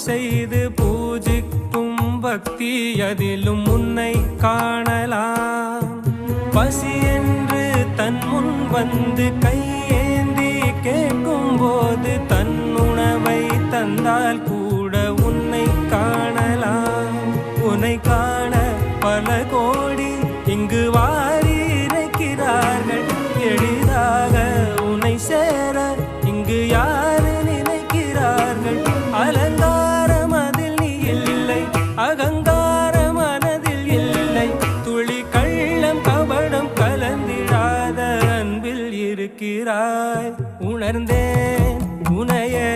செய்து பூஜிக்கும் பக்தி அதிலும் உன்னை காணலாம். பசி என்று தன் முன் வந்து கையேந்தி கேட்கும் போது தன் உணவை தந்தால் கூட உன்னை காணலாம். உன்னை காண பல கோடி இங்கு வாரி இறைக்கிறார்கள். எளிதாக உன்னை சேர இங்கு யாரு நினைக்கிறார்கள். அலங்காரம் அதில் நீ இல்லை, அகங்காரம் மனதில் இல்லை. துளி கள்ளம் கபடம் கலந்திடாத அன்பில் இருக்கிறாய். உணர்ந்தேன் உனையே